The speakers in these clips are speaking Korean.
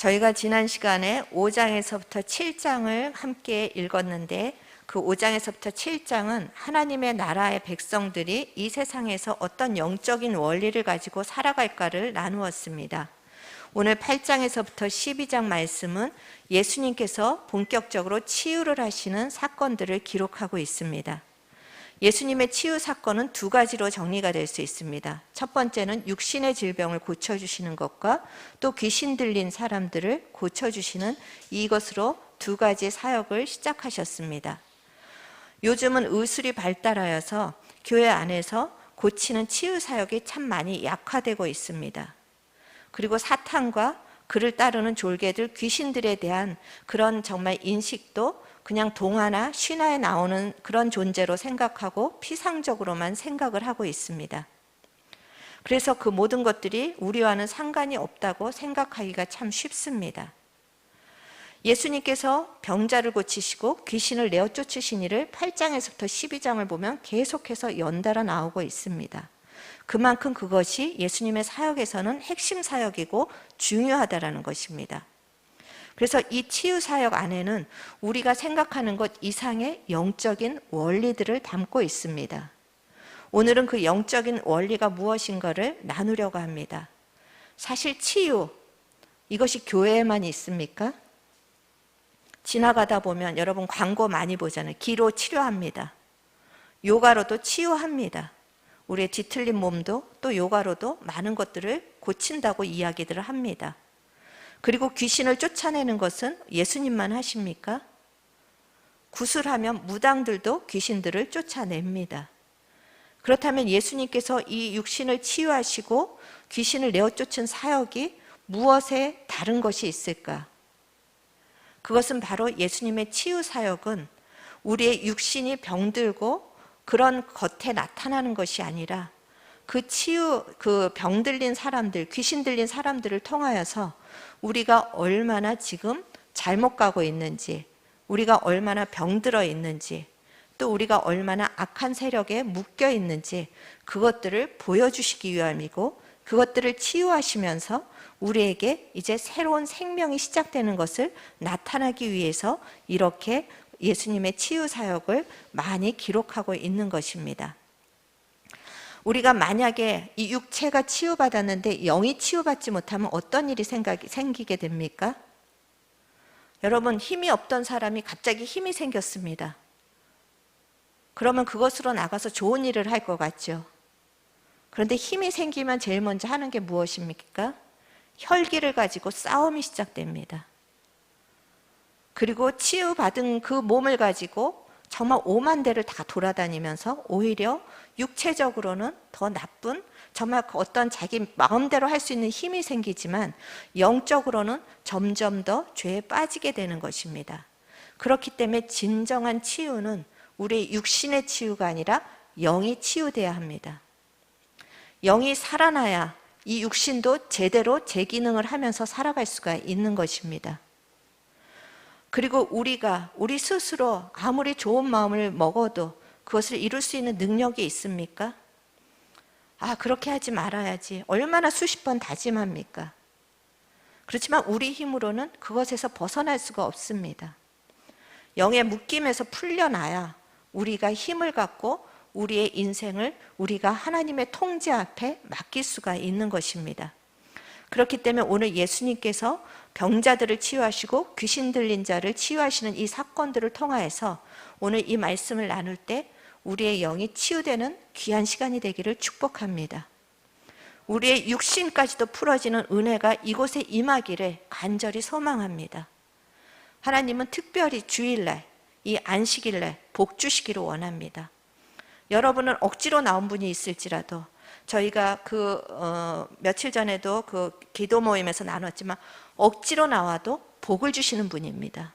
저희가 지난 시간에 5장에서부터 7장을 함께 읽었는데 그 5장에서부터 7장은 하나님의 나라의 백성들이 이 세상에서 어떤 영적인 원리를 가지고 살아갈까를 나누었습니다. 오늘 8장에서부터 12장 말씀은 예수님께서 본격적으로 치유를 하시는 사건들을 기록하고 있습니다. 예수님의 치유 사건은 두 가지로 정리가 될 수 있습니다. 첫 번째는 육신의 질병을 고쳐주시는 것과 또 귀신 들린 사람들을 고쳐주시는 이것으로 두 가지 사역을 시작하셨습니다. 요즘은 의술이 발달하여서 교회 안에서 고치는 치유 사역이 참 많이 약화되고 있습니다. 그리고 사탄과 그를 따르는 졸개들, 귀신들에 대한 그런 정말 인식도 그냥 동화나 신화에 나오는 그런 존재로 생각하고 피상적으로만 생각을 하고 있습니다. 그래서 그 모든 것들이 우리와는 상관이 없다고 생각하기가 참 쉽습니다. 예수님께서 병자를 고치시고 귀신을 내어 쫓으신 일을 8장에서부터 12장을 보면 계속해서 연달아 나오고 있습니다. 그만큼 그것이 예수님의 사역에서는 핵심 사역이고 중요하다라는 것입니다. 그래서 이 치유 사역 안에는 우리가 생각하는 것 이상의 영적인 원리들을 담고 있습니다. 오늘은 그 영적인 원리가 무엇인가를 나누려고 합니다. 사실 치유, 이것이 교회에만 있습니까? 지나가다 보면 여러분 광고 많이 보잖아요. 기로 치료합니다. 요가로도 치유합니다. 우리의 뒤틀린 몸도 또 요가로도 많은 것들을 고친다고 이야기들을 합니다. 그리고 귀신을 쫓아내는 것은 예수님만 하십니까? 구슬하면 무당들도 귀신들을 쫓아냅니다. 그렇다면 예수님께서 이 육신을 치유하시고 귀신을 내어 쫓은 사역이 무엇에 다른 것이 있을까? 그것은 바로 예수님의 치유 사역은 우리의 육신이 병들고 그런 겉에 나타나는 것이 아니라 그 병 들린 사람들, 귀신 들린 사람들을 통하여서 우리가 얼마나 지금 잘못 가고 있는지, 우리가 얼마나 병들어 있는지, 또 우리가 얼마나 악한 세력에 묶여 있는지 그것들을 보여주시기 위함이고, 그것들을 치유하시면서 우리에게 이제 새로운 생명이 시작되는 것을 나타나기 위해서 이렇게 예수님의 치유 사역을 많이 기록하고 있는 것입니다. 우리가 만약에 이 육체가 치유받았는데 영이 치유받지 못하면 어떤 일이 생기게 됩니까? 여러분, 힘이 없던 사람이 갑자기 힘이 생겼습니다. 그러면 그것으로 나가서 좋은 일을 할 것 같죠. 그런데 힘이 생기면 제일 먼저 하는 게 무엇입니까? 혈기를 가지고 싸움이 시작됩니다. 그리고 치유받은 그 몸을 가지고 정말 오만 대를 다 돌아다니면서 오히려 육체적으로는 더 나쁜, 정말 어떤 자기 마음대로 할 수 있는 힘이 생기지만 영적으로는 점점 더 죄에 빠지게 되는 것입니다. 그렇기 때문에 진정한 치유는 우리의 육신의 치유가 아니라 영이 치유돼야 합니다. 영이 살아나야 이 육신도 제대로 제 기능을 하면서 살아갈 수가 있는 것입니다. 그리고 우리 스스로 아무리 좋은 마음을 먹어도 그것을 이룰 수 있는 능력이 있습니까? 그렇게 하지 말아야지. 얼마나 수십 번 다짐합니까? 그렇지만 우리 힘으로는 그것에서 벗어날 수가 없습니다. 영의 묶임에서 풀려나야 우리가 힘을 갖고 우리의 인생을 우리가 하나님의 통제 앞에 맡길 수가 있는 것입니다. 그렇기 때문에 오늘 예수님께서 병자들을 치유하시고 귀신 들린 자를 치유하시는 이 사건들을 통하여서 오늘 이 말씀을 나눌 때 우리의 영이 치유되는 귀한 시간이 되기를 축복합니다. 우리의 육신까지도 풀어지는 은혜가 이곳에 임하기를 간절히 소망합니다. 하나님은 특별히 주일날, 이 안식일날 복 주시기를 원합니다. 여러분은 억지로 나온 분이 있을지라도 저희가 며칠 전에도 그 기도 모임에서 나눴지만 억지로 나와도 복을 주시는 분입니다.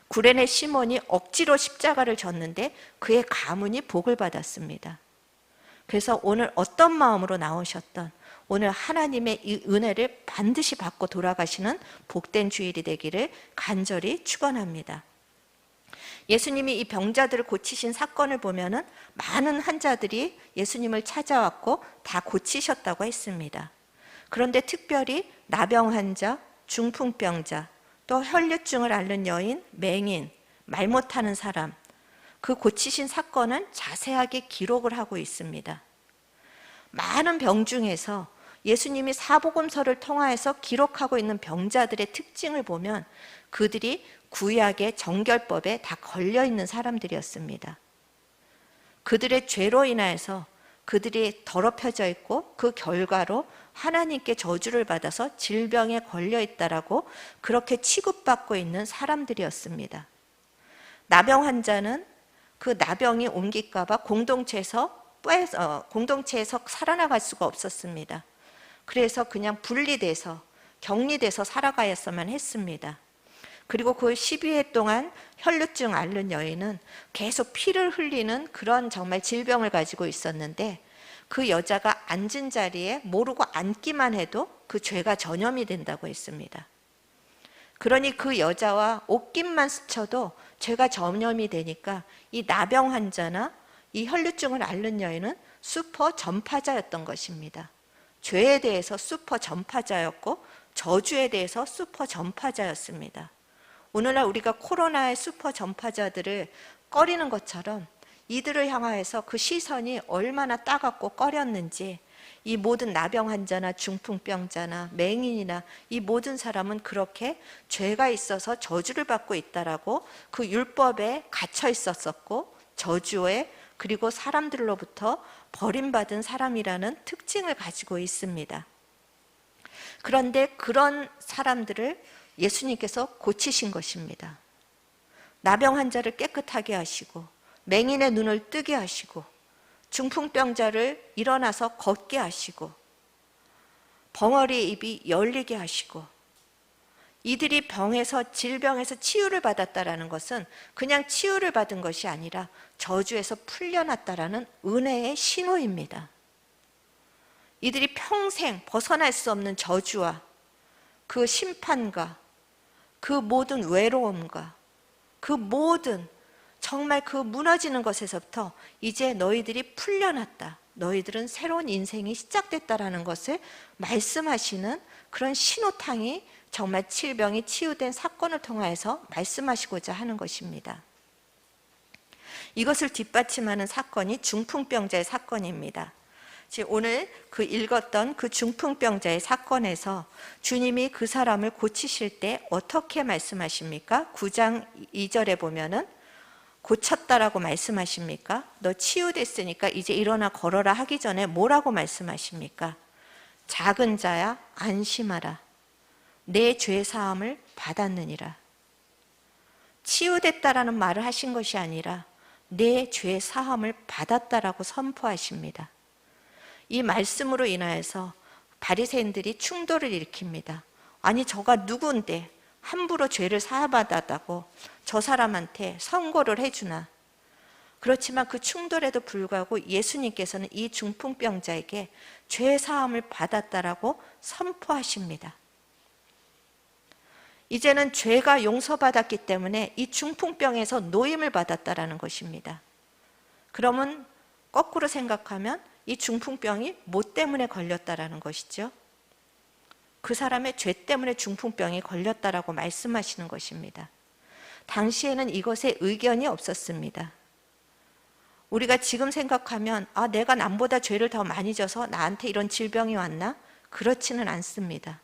구레네 시몬이 억지로 십자가를 졌는데 그의 가문이 복을 받았습니다. 그래서 오늘 어떤 마음으로 나오셨던 오늘 하나님의 이 은혜를 반드시 받고 돌아가시는 복된 주일이 되기를 간절히 축원합니다. 예수님이 이 병자들을 고치신 사건을 보면은 많은 환자들이 예수님을 찾아왔고 다 고치셨다고 했습니다. 그런데 특별히 나병 환자, 중풍병자, 또 혈류증을 앓는 여인, 맹인, 말 못하는 사람, 그 고치신 사건은 자세하게 기록을 하고 있습니다. 많은 병 중에서 예수님이 사복음서를 통하여서 기록하고 있는 병자들의 특징을 보면 그들이 구약의 정결법에 다 걸려 있는 사람들이었습니다. 그들의 죄로 인하여서 그들이 더럽혀져 있고 그 결과로 하나님께 저주를 받아서 질병에 걸려 있다라고 그렇게 취급받고 있는 사람들이었습니다. 나병 환자는 그 나병이 옮길까 봐 공동체에서 살아나갈 수가 없었습니다. 그래서 그냥 분리돼서 격리돼서 살아가야만 했습니다. 그리고 그 12회 동안 혈류증 앓는 여인은 계속 피를 흘리는 그런 정말 질병을 가지고 있었는데 그 여자가 앉은 자리에 모르고 앉기만 해도 그 죄가 전염이 된다고 했습니다. 그러니 그 여자와 옷깃만 스쳐도 죄가 전염이 되니까 이 나병 환자나 이 혈류증을 앓는 여인은 슈퍼 전파자였던 것입니다. 죄에 대해서 슈퍼 전파자였고 저주에 대해서 슈퍼 전파자였습니다. 오늘날 우리가 코로나의 슈퍼 전파자들을 꺼리는 것처럼 이들을 향하여서 그 시선이 얼마나 따갑고 꺼렸는지 이 모든 나병 환자나 중풍병자나 맹인이나 이 모든 사람은 그렇게 죄가 있어서 저주를 받고 있다라고 그 율법에 갇혀 있었었고 저주에 그리고 사람들로부터 버림받은 사람이라는 특징을 가지고 있습니다. 그런데 그런 사람들을 예수님께서 고치신 것입니다. 나병 환자를 깨끗하게 하시고 맹인의 눈을 뜨게 하시고 중풍병자를 일어나서 걷게 하시고 벙어리의 입이 열리게 하시고 이들이 병에서 질병에서 치유를 받았다라는 것은 그냥 치유를 받은 것이 아니라 저주에서 풀려났다라는 은혜의 신호입니다. 이들이 평생 벗어날 수 없는 저주와 그 심판과 그 모든 외로움과 그 모든 정말 그 무너지는 것에서부터 이제 너희들이 풀려났다. 너희들은 새로운 인생이 시작됐다라는 것을 말씀하시는 그런 신호탕이 정말 질병이 치유된 사건을 통하여서 말씀하시고자 하는 것입니다. 이것을 뒷받침하는 사건이 중풍병자의 사건입니다. 오늘 그 읽었던 그 중풍병자의 사건에서 주님이 그 사람을 고치실 때 어떻게 말씀하십니까? 9장 2절에 보면은 고쳤다라고 말씀하십니까? 너 치유됐으니까 이제 일어나 걸어라 하기 전에 뭐라고 말씀하십니까? 작은 자야 안심하라. 내 죄사함을 받았느니라. 치유됐다라는 말을 하신 것이 아니라 내 죄사함을 받았다라고 선포하십니다. 이 말씀으로 인하여서 바리새인들이 충돌을 일으킵니다. 아니 저가 누구인데 함부로 죄를 사하받았다고 저 사람한테 선고를 해주나. 그렇지만 그 충돌에도 불구하고 예수님께서는 이 중풍병자에게 죄사함을 받았다라고 선포하십니다. 이제는 죄가 용서받았기 때문에 이 중풍병에서 노임을 받았다라는 것입니다. 그러면 거꾸로 생각하면 이 중풍병이 뭐 때문에 걸렸다라는 것이죠? 그 사람의 죄 때문에 중풍병이 걸렸다라고 말씀하시는 것입니다. 당시에는 이것에 의견이 없었습니다. 우리가 지금 생각하면 내가 남보다 죄를 더 많이 져서 나한테 이런 질병이 왔나? 그렇지는 않습니다.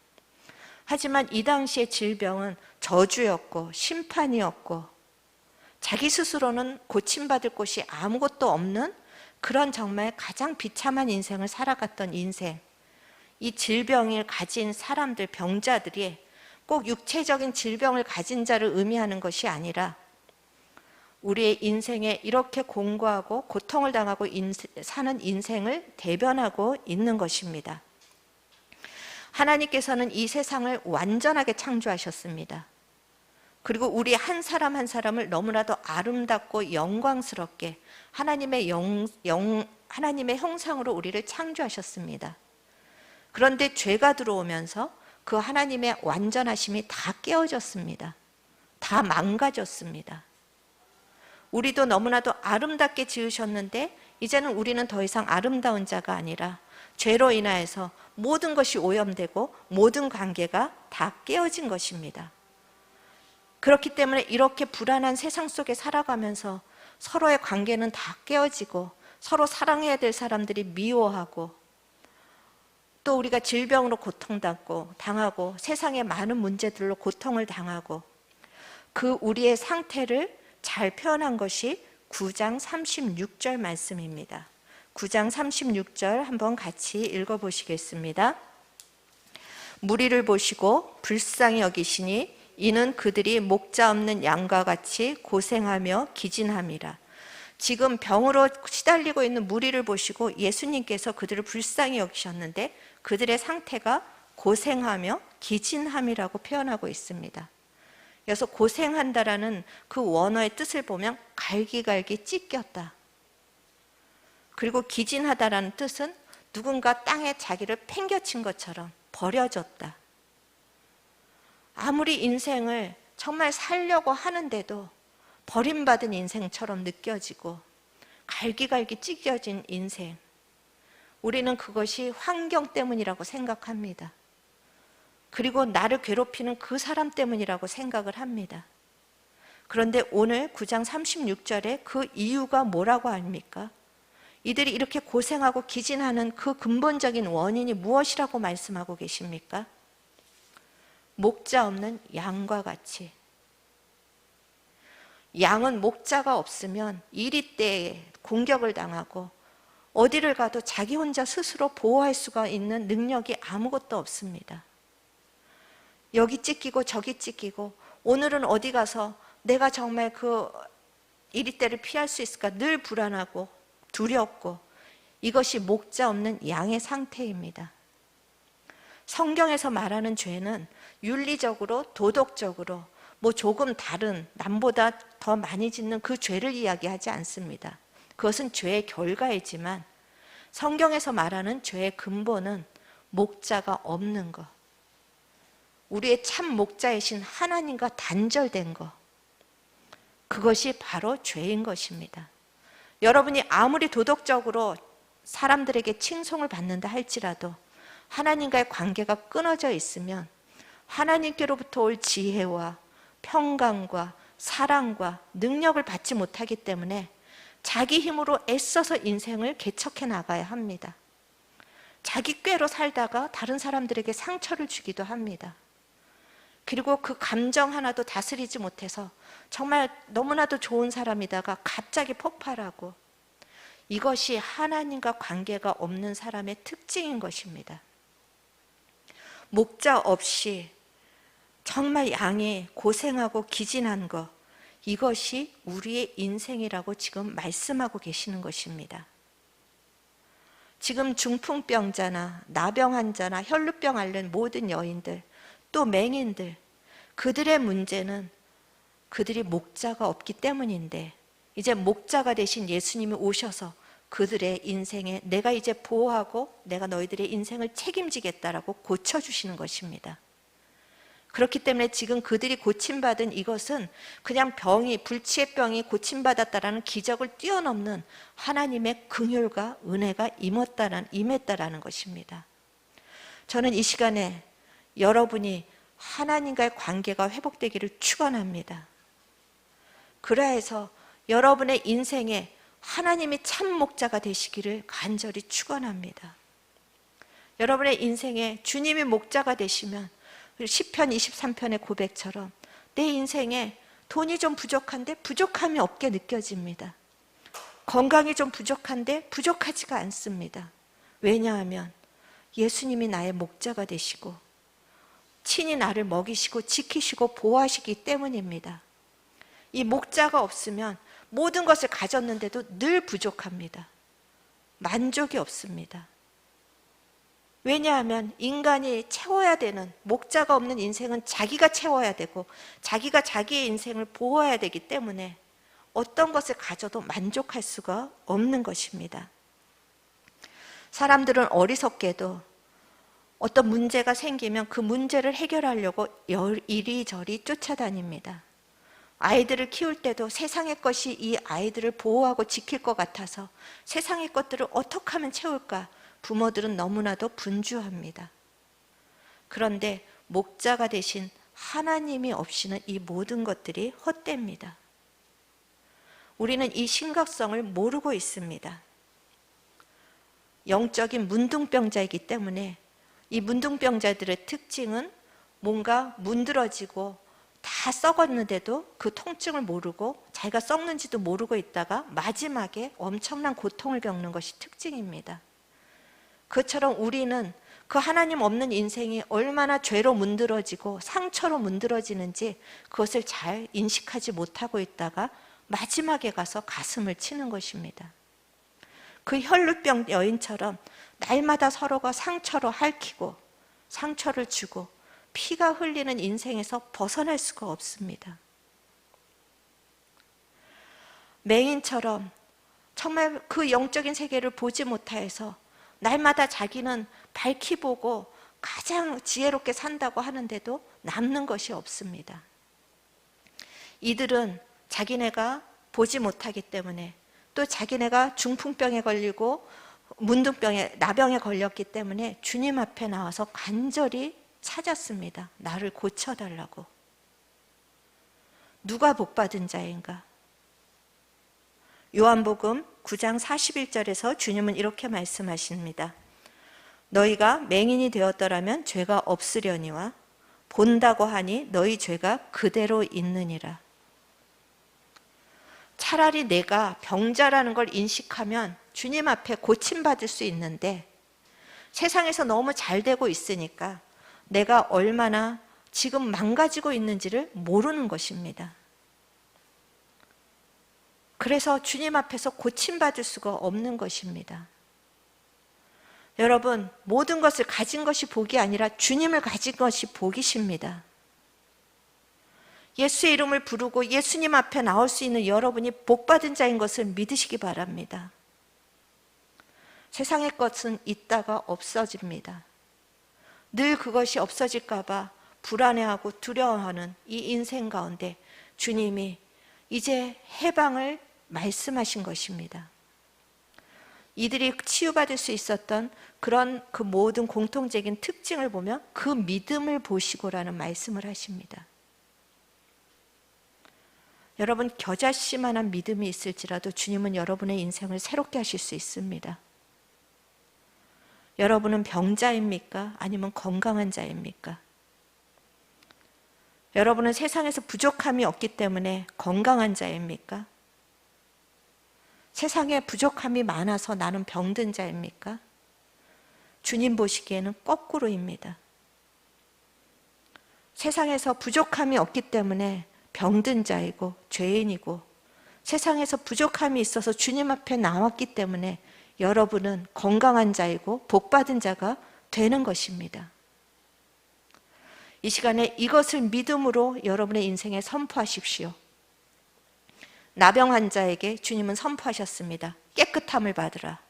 하지만 이 당시의 질병은 저주였고 심판이었고 자기 스스로는 고침받을 곳이 아무것도 없는 그런 정말 가장 비참한 인생을 살아갔던 인생, 이 질병을 가진 사람들, 병자들이 꼭 육체적인 질병을 가진 자를 의미하는 것이 아니라 우리의 인생에 이렇게 공고하고 고통을 당하고 사는 인생을 대변하고 있는 것입니다. 하나님께서는 이 세상을 완전하게 창조하셨습니다. 그리고 우리 한 사람 한 사람을 너무나도 아름답고 영광스럽게 하나님의 형상으로 우리를 창조하셨습니다. 그런데 죄가 들어오면서 그 하나님의 완전하심이 다 깨어졌습니다. 다 망가졌습니다. 우리도 너무나도 아름답게 지으셨는데 이제는 우리는 더 이상 아름다운 자가 아니라 죄로 인하여서 모든 것이 오염되고 모든 관계가 다 깨어진 것입니다. 그렇기 때문에 이렇게 불안한 세상 속에 살아가면서 서로의 관계는 다 깨어지고 서로 사랑해야 될 사람들이 미워하고 또 우리가 질병으로 당하고 세상의 많은 문제들로 고통을 당하고 그 우리의 상태를 잘 표현한 것이 9장 36절 말씀입니다. 9장 36절 한번 같이 읽어보시겠습니다. 무리를 보시고 불쌍히 여기시니 이는 그들이 목자 없는 양과 같이 고생하며 기진함이라. 지금 병으로 시달리고 있는 무리를 보시고 예수님께서 그들을 불쌍히 여기셨는데 그들의 상태가 고생하며 기진함이라고 표현하고 있습니다. 그래서 고생한다라는 그 원어의 뜻을 보면 갈기갈기 찢겼다. 그리고 기진하다라는 뜻은 누군가 땅에 자기를 팽겨친 것처럼 버려졌다. 아무리 인생을 정말 살려고 하는데도 버림받은 인생처럼 느껴지고 갈기갈기 찢겨진 인생, 우리는 그것이 환경 때문이라고 생각합니다. 그리고 나를 괴롭히는 그 사람 때문이라고 생각을 합니다. 그런데 오늘 9장 36절에 그 이유가 뭐라고 합니까? 이들이 이렇게 고생하고 기진하는 그 근본적인 원인이 무엇이라고 말씀하고 계십니까? 목자 없는 양과 같이. 양은 목자가 없으면 이리때에 공격을 당하고 어디를 가도 자기 혼자 스스로 보호할 수가 있는 능력이 아무것도 없습니다. 여기 찢기고 저기 찢기고 오늘은 어디 가서 내가 정말 그 이리때를 피할 수 있을까 늘 불안하고 두렵고, 이것이 목자 없는 양의 상태입니다. 성경에서 말하는 죄는 윤리적으로 도덕적으로 뭐 조금 다른 남보다 더 많이 짓는 그 죄를 이야기하지 않습니다. 그것은 죄의 결과이지만 성경에서 말하는 죄의 근본은 목자가 없는 것, 우리의 참 목자이신 하나님과 단절된 것, 그것이 바로 죄인 것입니다. 여러분이 아무리 도덕적으로 사람들에게 칭송을 받는다 할지라도 하나님과의 관계가 끊어져 있으면 하나님께로부터 올 지혜와 평강과 사랑과 능력을 받지 못하기 때문에 자기 힘으로 애써서 인생을 개척해 나가야 합니다. 자기 꾀로 살다가 다른 사람들에게 상처를 주기도 합니다. 그리고 그 감정 하나도 다스리지 못해서 정말 너무나도 좋은 사람이다가 갑자기 폭발하고, 이것이 하나님과 관계가 없는 사람의 특징인 것입니다. 목자 없이 정말 양이 고생하고 기진한 것, 이것이 우리의 인생이라고 지금 말씀하고 계시는 것입니다. 지금 중풍병자나 나병 환자나 혈루병 앓는 모든 여인들, 또 맹인들, 그들의 문제는 그들이 목자가 없기 때문인데, 이제 목자가 되신 예수님이 오셔서 그들의 인생에 내가 이제 보호하고 내가 너희들의 인생을 책임지겠다라고 고쳐주시는 것입니다. 그렇기 때문에 지금 그들이 고침받은 이것은 그냥 불치의 병이 고침받았다라는 기적을 뛰어넘는 하나님의 긍휼과 은혜가 임했다라는 것입니다. 저는 이 시간에 여러분이 하나님과의 관계가 회복되기를 축원합니다. 그래서 여러분의 인생에 하나님이 참 목자가 되시기를 간절히 축원합니다. 여러분의 인생에 주님이 목자가 되시면 시편 23편의 고백처럼 내 인생에 돈이 좀 부족한데 부족함이 없게 느껴집니다. 건강이 좀 부족한데 부족하지가 않습니다. 왜냐하면 예수님이 나의 목자가 되시고 친히 나를 먹이시고 지키시고 보호하시기 때문입니다. 이 목자가 없으면 모든 것을 가졌는데도 늘 부족합니다. 만족이 없습니다. 왜냐하면 인간이 채워야 되는, 목자가 없는 인생은 자기가 채워야 되고 자기가 자기의 인생을 보호해야 되기 때문에 어떤 것을 가져도 만족할 수가 없는 것입니다. 사람들은 어리석게도 어떤 문제가 생기면 그 문제를 해결하려고 이리저리 쫓아다닙니다. 아이들을 키울 때도 세상의 것이 이 아이들을 보호하고 지킬 것 같아서 세상의 것들을 어떻게 하면 채울까 부모들은 너무나도 분주합니다. 그런데 목자가 되신 하나님이 없이는 이 모든 것들이 헛됩니다. 우리는 이 심각성을 모르고 있습니다. 영적인 문둥병자이기 때문에 이 문둥병자들의 특징은 뭔가 문드러지고 다 썩었는데도 그 통증을 모르고 자기가 썩는지도 모르고 있다가 마지막에 엄청난 고통을 겪는 것이 특징입니다. 그처럼 우리는 그 하나님 없는 인생이 얼마나 죄로 문드러지고 상처로 문드러지는지 그것을 잘 인식하지 못하고 있다가 마지막에 가서 가슴을 치는 것입니다. 그 혈루병 여인처럼 날마다 서로가 상처로 핥히고 상처를 주고 피가 흘리는 인생에서 벗어날 수가 없습니다. 맹인처럼 정말 그 영적인 세계를 보지 못하여서 날마다 자기는 밝히 보고 가장 지혜롭게 산다고 하는데도 남는 것이 없습니다. 이들은 자기네가 보지 못하기 때문에 또 자기네가 중풍병에 걸리고 문둥병에 나병에 걸렸기 때문에 주님 앞에 나와서 간절히 찾았습니다. 나를 고쳐달라고. 누가 복받은 자인가? 요한복음 9장 41절에서 주님은 이렇게 말씀하십니다. 너희가 맹인이 되었더라면 죄가 없으려니와 본다고 하니 너희 죄가 그대로 있느니라. 차라리 내가 병자라는 걸 인식하면 주님 앞에 고침받을 수 있는데 세상에서 너무 잘 되고 있으니까 내가 얼마나 지금 망가지고 있는지를 모르는 것입니다. 그래서 주님 앞에서 고침받을 수가 없는 것입니다. 여러분, 모든 것을 가진 것이 복이 아니라 주님을 가진 것이 복이십니다. 예수의 이름을 부르고 예수님 앞에 나올 수 있는 여러분이 복받은 자인 것을 믿으시기 바랍니다. 세상의 것은 있다가 없어집니다. 늘 그것이 없어질까 봐 불안해하고 두려워하는 이 인생 가운데 주님이 이제 해방을 말씀하신 것입니다. 이들이 치유받을 수 있었던 그런 그 모든 공통적인 특징을 보면 그 믿음을 보시고라는 말씀을 하십니다. 여러분, 겨자씨만한 믿음이 있을지라도 주님은 여러분의 인생을 새롭게 하실 수 있습니다. 여러분은 병자입니까? 아니면 건강한 자입니까? 여러분은 세상에서 부족함이 없기 때문에 건강한 자입니까? 세상에 부족함이 많아서 나는 병든 자입니까? 주님 보시기에는 거꾸로입니다. 세상에서 부족함이 없기 때문에 병든 자이고 죄인이고 세상에서 부족함이 있어서 주님 앞에 나왔기 때문에 여러분은 건강한 자이고 복받은 자가 되는 것입니다. 이 시간에 이것을 믿음으로 여러분의 인생에 선포하십시오. 나병 환자에게 주님은 선포하셨습니다. 깨끗함을 받으라.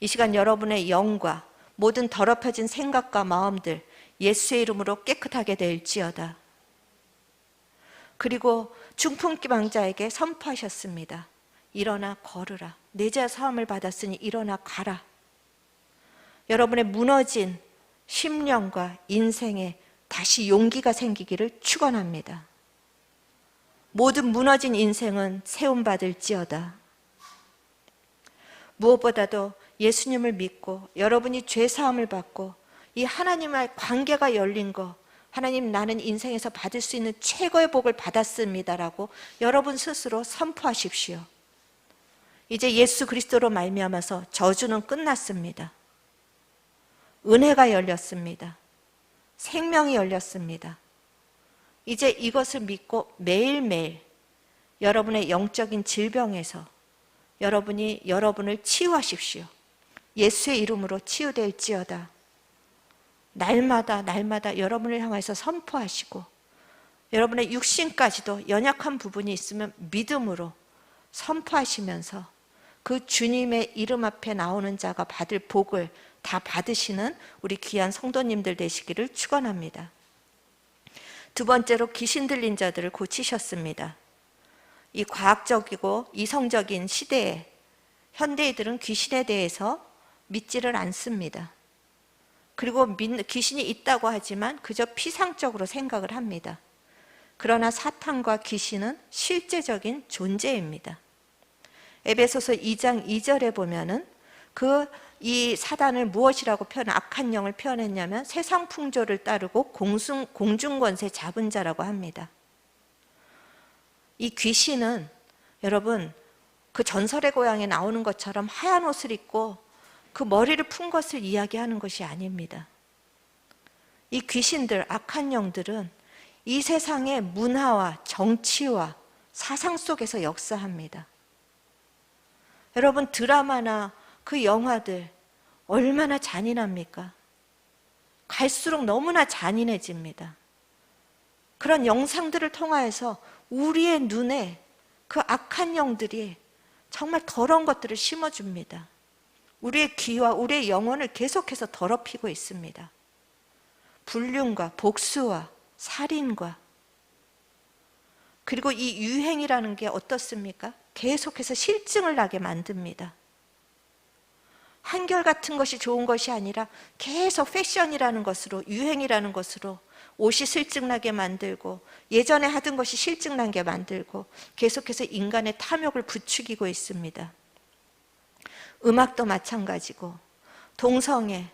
이 시간 여러분의 영과 모든 더럽혀진 생각과 마음들 예수의 이름으로 깨끗하게 될지어다. 그리고 중풍기 왕자에게 선포하셨습니다. 일어나 걸으라. 내 죄 사함을 받았으니 일어나 가라. 여러분의 무너진 심령과 인생에 다시 용기가 생기기를 축원합니다. 모든 무너진 인생은 세움받을지어다. 무엇보다도 예수님을 믿고 여러분이 죄 사함을 받고 이 하나님과의 관계가 열린 거, 하나님 나는 인생에서 받을 수 있는 최고의 복을 받았습니다라고 여러분 스스로 선포하십시오. 이제 예수 그리스도로 말미암아서 저주는 끝났습니다. 은혜가 열렸습니다. 생명이 열렸습니다. 이제 이것을 믿고 매일매일 여러분의 영적인 질병에서 여러분이 여러분을 치유하십시오. 예수의 이름으로 치유될지어다. 날마다 여러분을 향해서 선포하시고 여러분의 육신까지도 연약한 부분이 있으면 믿음으로 선포하시면서 그 주님의 이름 앞에 나오는 자가 받을 복을 다 받으시는 우리 귀한 성도님들 되시기를 축원합니다. 두 번째로 귀신 들린 자들을 고치셨습니다. 이 과학적이고 이성적인 시대에 현대인들은 귀신에 대해서 믿지를 않습니다. 그리고 귀신이 있다고 하지만 그저 피상적으로 생각을 합니다. 그러나 사탄과 귀신은 실제적인 존재입니다. 에베소서 2장 2절에 보면은 이 사단을 무엇이라고 악한 영을 표현했냐면 세상 풍조를 따르고 공중권세 잡은 자라고 합니다. 이 귀신은 여러분 그 전설의 고향에 나오는 것처럼 하얀 옷을 입고 그 머리를 푼 것을 이야기하는 것이 아닙니다. 이 귀신들, 악한 영들은 이 세상의 문화와 정치와 사상 속에서 역사합니다. 여러분 드라마나 그 영화들 얼마나 잔인합니까? 갈수록 너무나 잔인해집니다. 그런 영상들을 통하여서 우리의 눈에 그 악한 영들이 정말 더러운 것들을 심어줍니다. 우리의 귀와 우리의 영혼을 계속해서 더럽히고 있습니다. 불륜과 복수와 살인과 그리고 이 유행이라는 게 어떻습니까? 계속해서 실증을 나게 만듭니다. 한결같은 것이 좋은 것이 아니라 계속 패션이라는 것으로 유행이라는 것으로 옷이 실증나게 만들고 예전에 하던 것이 실증나게 만들고 계속해서 인간의 탐욕을 부추기고 있습니다. 음악도 마찬가지고 동성애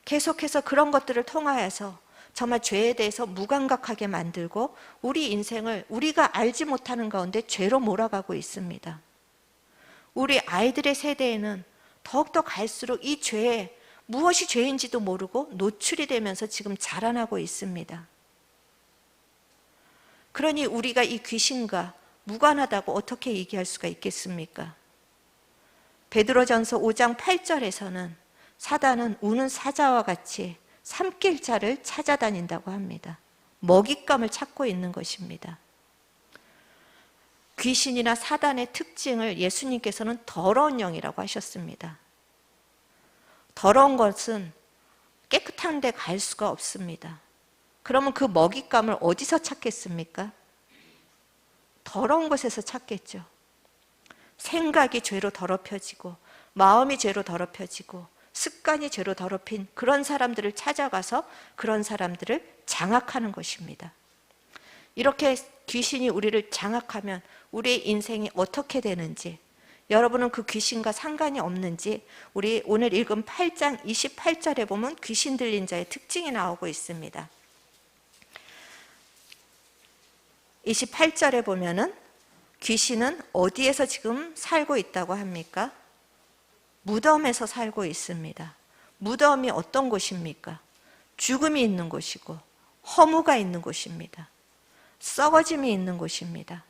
계속해서 그런 것들을 통하여서 정말 죄에 대해서 무감각하게 만들고 우리 인생을 우리가 알지 못하는 가운데 죄로 몰아가고 있습니다. 우리 아이들의 세대에는 더욱더 갈수록 이 죄에 무엇이 죄인지도 모르고 노출이 되면서 지금 자라나고 있습니다. 그러니 우리가 이 귀신과 무관하다고 어떻게 얘기할 수가 있겠습니까? 베드로전서 5장 8절에서는 사단은 우는 사자와 같이 삼킬 자를 찾아다닌다고 합니다. 먹잇감을 찾고 있는 것입니다. 귀신이나 사단의 특징을 예수님께서는 더러운 영이라고 하셨습니다. 더러운 것은 깨끗한 데 갈 수가 없습니다. 그러면 그 먹잇감을 어디서 찾겠습니까? 더러운 곳에서 찾겠죠. 생각이 죄로 더럽혀지고 마음이 죄로 더럽혀지고 습관이 죄로 더럽힌 그런 사람들을 찾아가서 그런 사람들을 장악하는 것입니다. 이렇게 귀신이 우리를 장악하면 우리의 인생이 어떻게 되는지, 여러분은 그 귀신과 상관이 없는지 우리 오늘 읽은 8장 28절에 보면 귀신 들린 자의 특징이 나오고 있습니다. 28절에 보면은 귀신은 어디에서 지금 살고 있다고 합니까? 무덤에서 살고 있습니다. 무덤이 어떤 곳입니까? 죽음이 있는 곳이고 허무가 있는 곳입니다. 썩어짐이 있는 곳입니다.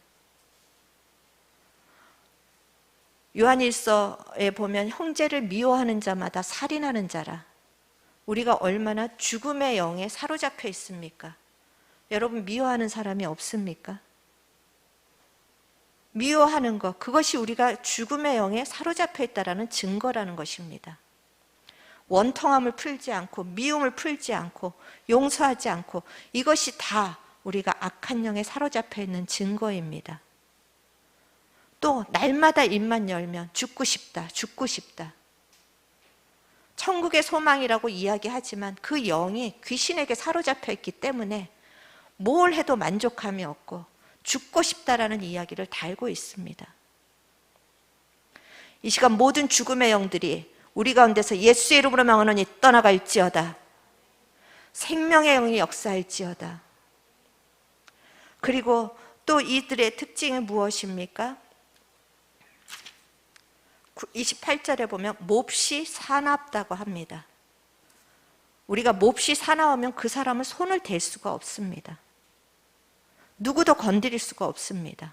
요한일서에 보면 형제를 미워하는 자마다 살인하는 자라. 우리가 얼마나 죽음의 영에 사로잡혀 있습니까? 여러분 미워하는 사람이 없습니까? 미워하는 것, 그것이 우리가 죽음의 영에 사로잡혀 있다는 증거라는 것입니다. 원통함을 풀지 않고 미움을 풀지 않고 용서하지 않고 이것이 다 우리가 악한 영에 사로잡혀 있는 증거입니다. 또 날마다 입만 열면 죽고 싶다, 죽고 싶다. 천국의 소망이라고 이야기하지만 그 영이 귀신에게 사로잡혀 있기 때문에 뭘 해도 만족함이 없고 죽고 싶다라는 이야기를 달고 있습니다. 이 시간 모든 죽음의 영들이 우리 가운데서 예수의 이름으로 명하노니 떠나갈지어다. 생명의 영이 역사할지어다. 그리고 또 이들의 특징은 무엇입니까? 28절에 보면 몹시 사납다고 합니다. 우리가 몹시 사나우면 그 사람을 손을 댈 수가 없습니다. 누구도 건드릴 수가 없습니다.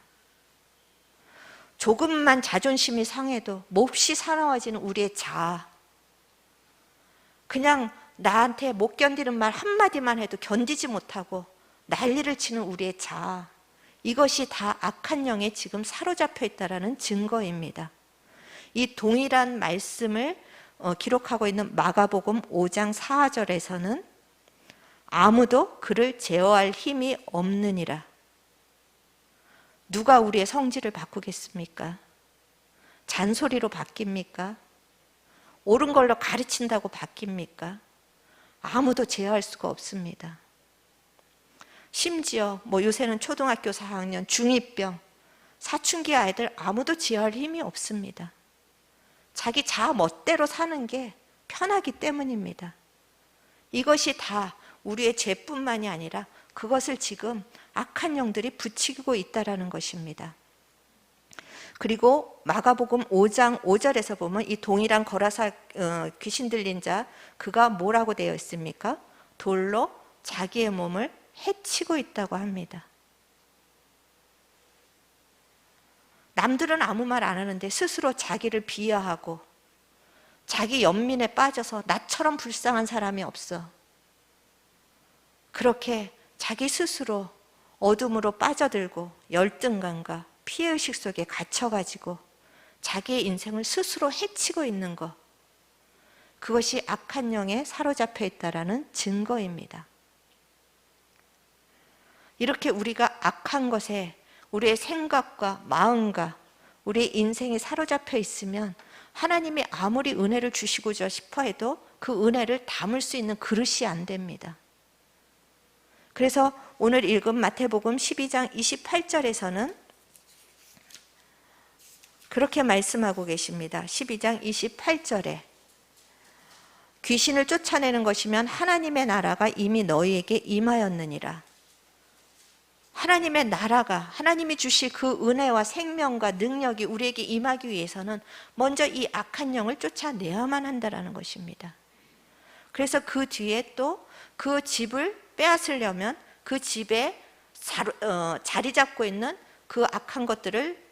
조금만 자존심이 상해도 몹시 사나워지는 우리의 자아, 그냥 나한테 못 견디는 말 한마디만 해도 견디지 못하고 난리를 치는 우리의 자아, 이것이 다 악한 영에 지금 사로잡혀 있다는 증거입니다. 이 동일한 말씀을 기록하고 있는 마가복음 5장 4절에서는 아무도 그를 제어할 힘이 없느니라. 누가 우리의 성질을 바꾸겠습니까? 잔소리로 바뀝니까? 옳은 걸로 가르친다고 바뀝니까? 아무도 제어할 수가 없습니다. 심지어 요새는 초등학교 4학년, 중2병, 사춘기 아이들 아무도 제어할 힘이 없습니다. 자기 자아 멋대로 사는 게 편하기 때문입니다. 이것이 다 우리의 죄뿐만이 아니라 그것을 지금 악한 영들이 부추기고 있다는 것입니다. 그리고 마가복음 5장 5절에서 보면 이 동일한 거라사 귀신 들린 자, 그가 뭐라고 되어 있습니까? 돌로 자기의 몸을 해치고 있다고 합니다. 남들은 아무 말 안 하는데 스스로 자기를 비하하고 자기 연민에 빠져서 나처럼 불쌍한 사람이 없어. 그렇게 자기 스스로 어둠으로 빠져들고 열등감과 피해의식 속에 갇혀가지고 자기의 인생을 스스로 해치고 있는 것, 그것이 악한 영에 사로잡혀 있다는 증거입니다. 이렇게 우리가 악한 것에 우리의 생각과 마음과 우리의 인생이 사로잡혀 있으면 하나님이 아무리 은혜를 주시고자 싶어 해도 그 은혜를 담을 수 있는 그릇이 안 됩니다. 그래서 오늘 읽은 마태복음 12장 28절에서는 그렇게 말씀하고 계십니다. 12장 28절에 귀신을 쫓아내는 것이면 하나님의 나라가 이미 너희에게 임하였느니라. 하나님의 나라가, 하나님이 주실 그 은혜와 생명과 능력이 우리에게 임하기 위해서는 먼저 이 악한 영을 쫓아내야만 한다는 것입니다. 그래서 그 뒤에 또 그 집을 빼앗으려면 그 집에 자리 잡고 있는 그 악한 것들을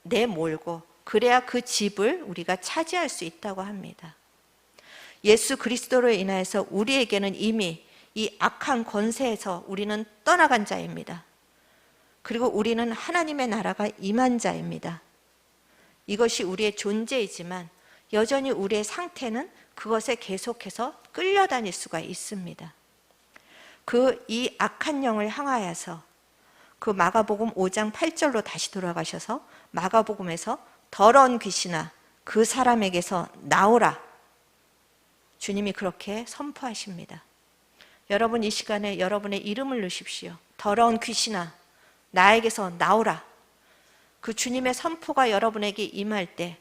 내몰고, 그래야 그 집을 우리가 차지할 수 있다고 합니다. 예수 그리스도로 인하여서 우리에게는 이미 이 악한 권세에서 우리는 떠나간 자입니다. 그리고 우리는 하나님의 나라가 임한 자입니다. 이것이 우리의 존재이지만 여전히 우리의 상태는 그것에 계속해서 끌려다닐 수가 있습니다. 이 악한 영을 향하여서 그 마가복음 5장 8절로 다시 돌아가셔서 마가복음에서 더러운 귀신아 그 사람에게서 나오라, 주님이 그렇게 선포하십니다. 여러분, 이 시간에 여러분의 이름을 넣으십시오. 더러운 귀신아 나에게서 나오라. 그 주님의 선포가 여러분에게 임할 때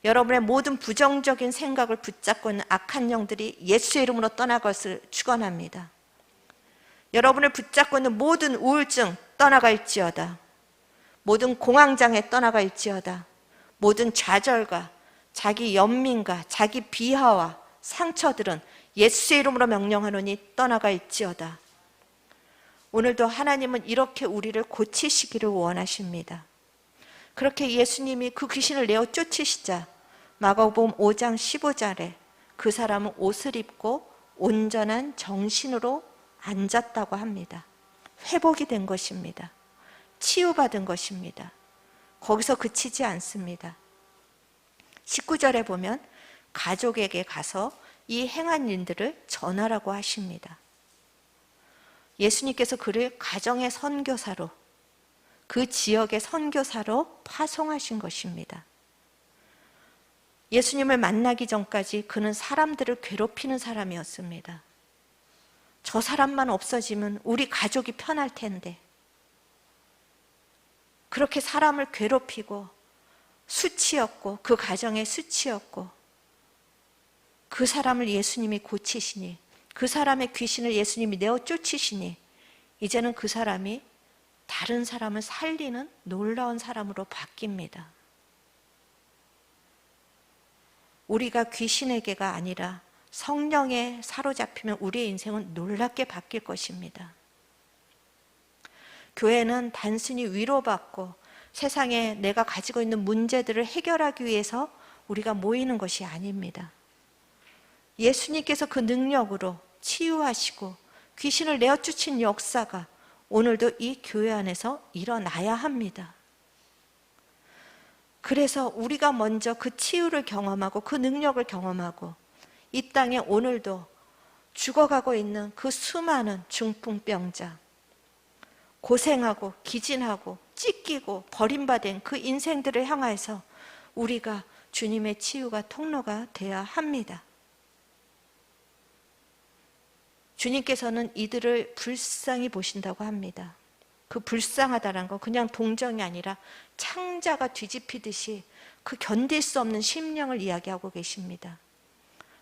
여러분의 모든 부정적인 생각을 붙잡고 있는 악한 영들이 예수의 이름으로 떠날 것을 축원합니다. 여러분을 붙잡고 있는 모든 우울증 떠나갈지어다. 모든 공황장애 떠나갈지어다. 모든 좌절과 자기 연민과 자기 비하와 상처들은 예수의 이름으로 명령하노니 떠나갈지어다. 오늘도 하나님은 이렇게 우리를 고치시기를 원하십니다. 그렇게 예수님이 그 귀신을 내어 쫓으시자 마가복음 5장 15절에 그 사람은 옷을 입고 온전한 정신으로 앉았다고 합니다. 회복이 된 것입니다. 치유받은 것입니다. 거기서 그치지 않습니다. 19절에 보면 가족에게 가서 이 행한 일들을 전하라고 하십니다. 예수님께서 그를 가정의 선교사로, 그 지역의 선교사로 파송하신 것입니다. 예수님을 만나기 전까지 그는 사람들을 괴롭히는 사람이었습니다. 저 사람만 없어지면 우리 가족이 편할 텐데, 그렇게 사람을 괴롭히고 수치였고 그 가정의 수치였고, 그 사람을 예수님이 고치시니, 그 사람의 귀신을 예수님이 내어 쫓으시니 이제는 그 사람이 다른 사람을 살리는 놀라운 사람으로 바뀝니다. 우리가 귀신에게가 아니라 성령에 사로잡히면 우리의 인생은 놀랍게 바뀔 것입니다. 교회는 단순히 위로받고 세상에 내가 가지고 있는 문제들을 해결하기 위해서 우리가 모이는 것이 아닙니다. 예수님께서 그 능력으로 치유하시고 귀신을 내어쫓은 역사가 오늘도 이 교회 안에서 일어나야 합니다. 그래서 우리가 먼저 그 치유를 경험하고 그 능력을 경험하고 이 땅에 오늘도 죽어가고 있는 그 수많은 중풍병자, 고생하고 기진하고 찢기고 버림받은 그 인생들을 향해서 우리가 주님의 치유가 통로가 되어야 합니다. 주님께서는 이들을 불쌍히 보신다고 합니다. 그 불쌍하다는 거 그냥 동정이 아니라 창자가 뒤집히듯이 그 견딜 수 없는 심령을 이야기하고 계십니다.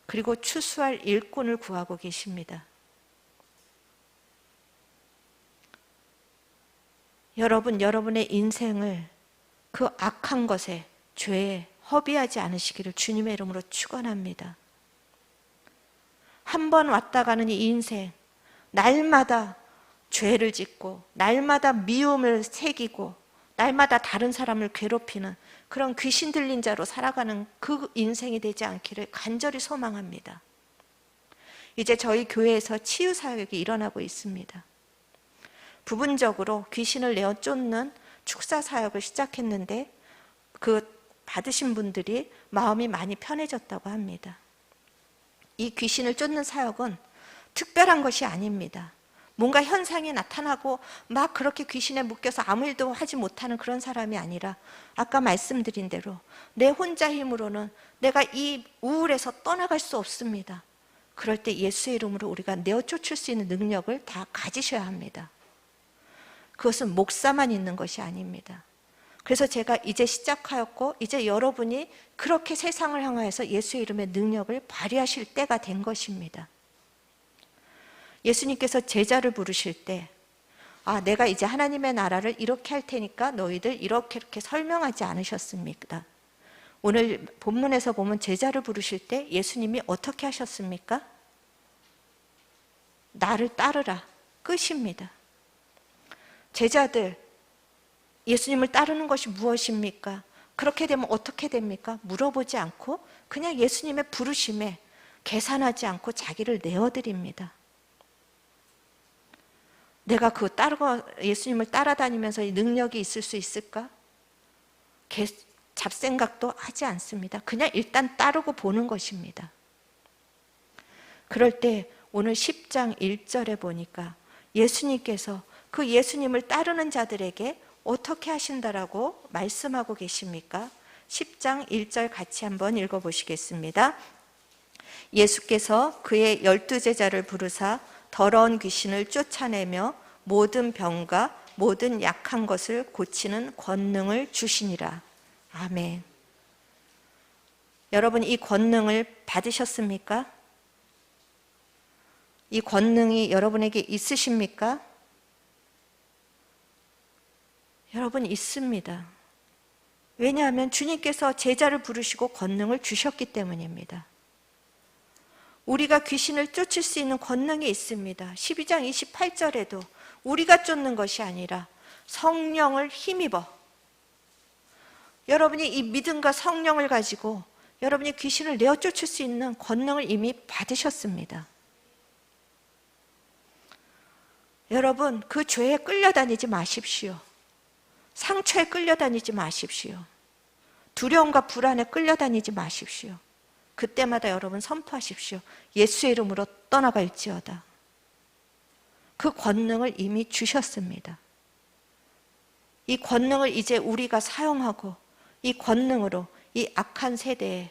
그리고 추수할 일꾼을 구하고 계십니다. 여러분, 여러분의 인생을 그 악한 것에, 죄에 허비하지 않으시기를 주님의 이름으로 축원합니다. 한 번 왔다 가는 이 인생, 날마다 죄를 짓고 날마다 미움을 새기고 날마다 다른 사람을 괴롭히는 그런 귀신 들린 자로 살아가는 그 인생이 되지 않기를 간절히 소망합니다. 이제 저희 교회에서 치유 사역이 일어나고 있습니다. 부분적으로 귀신을 내어 쫓는 축사 사역을 시작했는데 그 받으신 분들이 마음이 많이 편해졌다고 합니다. 이 귀신을 쫓는 사역은 특별한 것이 아닙니다. 뭔가 현상이 나타나고 막 그렇게 귀신에 묶여서 아무 일도 하지 못하는 그런 사람이 아니라 아까 말씀드린 대로 내 혼자 힘으로는 내가 이 우울에서 떠나갈 수 없습니다. 그럴 때 예수의 이름으로 우리가 내어 쫓을 수 있는 능력을 다 가지셔야 합니다. 그것은 목사만 있는 것이 아닙니다. 그래서 제가 이제 시작하였고 이제 여러분이 그렇게 세상을 향하여서 예수의 이름의 능력을 발휘하실 때가 된 것입니다. 예수님께서 제자를 부르실 때 내가 이제 하나님의 나라를 이렇게 할 테니까 너희들 이렇게 설명하지 않으셨습니까? 오늘 본문에서 보면 제자를 부르실 때 예수님이 어떻게 하셨습니까? 나를 따르라. 끝입니다. 제자들, 예수님을 따르는 것이 무엇입니까? 그렇게 되면 어떻게 됩니까? 물어보지 않고 그냥 예수님의 부르심에 계산하지 않고 자기를 내어드립니다. 내가 그 예수님을 따라다니면서 이 능력이 있을 수 있을까? 잡생각도 하지 않습니다. 그냥 일단 따르고 보는 것입니다. 그럴 때 오늘 10장 1절에 보니까 예수님께서 그 예수님을 따르는 자들에게 어떻게 하신다라고 말씀하고 계십니까? 10장 1절 같이 한번 읽어보시겠습니다. 예수께서 그의 12제자를 부르사 더러운 귀신을 쫓아내며 모든 병과 모든 약한 것을 고치는 권능을 주시니라. 아멘. 여러분, 이 권능을 받으셨습니까? 이 권능이 여러분에게 있으십니까? 여러분, 있습니다. 왜냐하면 주님께서 제자를 부르시고 권능을 주셨기 때문입니다. 우리가 귀신을 쫓을 수 있는 권능이 있습니다. 12장 28절에도 우리가 쫓는 것이 아니라 성령을 힘입어, 여러분이 이 믿음과 성령을 가지고 여러분이 귀신을 내어 쫓을 수 있는 권능을 이미 받으셨습니다. 여러분, 그 죄에 끌려다니지 마십시오. 상처에 끌려다니지 마십시오. 두려움과 불안에 끌려다니지 마십시오. 그때마다 여러분 선포하십시오. 예수의 이름으로 떠나갈지어다. 그 권능을 이미 주셨습니다. 이 권능을 이제 우리가 사용하고 이 권능으로 이 악한 세대에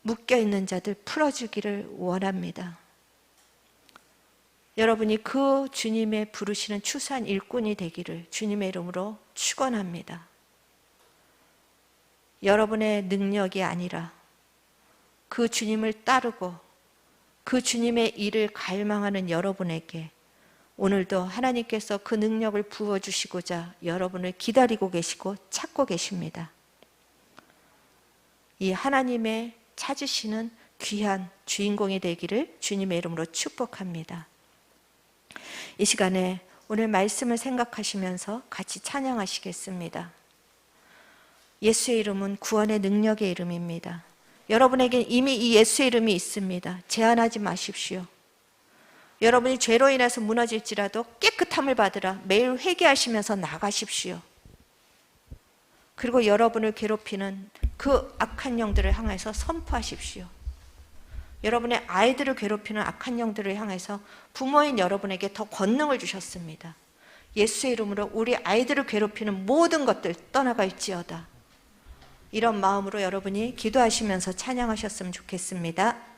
묶여있는 자들 풀어주기를 원합니다. 여러분이 그 주님의 부르시는 추수한 일꾼이 되기를 주님의 이름으로 축원합니다. 여러분의 능력이 아니라 그 주님을 따르고 그 주님의 일을 갈망하는 여러분에게 오늘도 하나님께서 그 능력을 부어주시고자 여러분을 기다리고 계시고 찾고 계십니다. 이 하나님의 찾으시는 귀한 주인공이 되기를 주님의 이름으로 축복합니다. 이 시간에 오늘 말씀을 생각하시면서 같이 찬양하시겠습니다. 예수의 이름은 구원의 능력의 이름입니다. 여러분에게 이미 이 예수의 이름이 있습니다. 제한하지 마십시오. 여러분이 죄로 인해서 무너질지라도 깨끗함을 받으라 매일 회개하시면서 나가십시오. 그리고 여러분을 괴롭히는 그 악한 영들을 향해서 선포하십시오. 여러분의 아이들을 괴롭히는 악한 영들을 향해서 부모인 여러분에게 더 권능을 주셨습니다. 예수의 이름으로 우리 아이들을 괴롭히는 모든 것들 떠나갈지어다. 이런 마음으로 여러분이 기도하시면서 찬양하셨으면 좋겠습니다.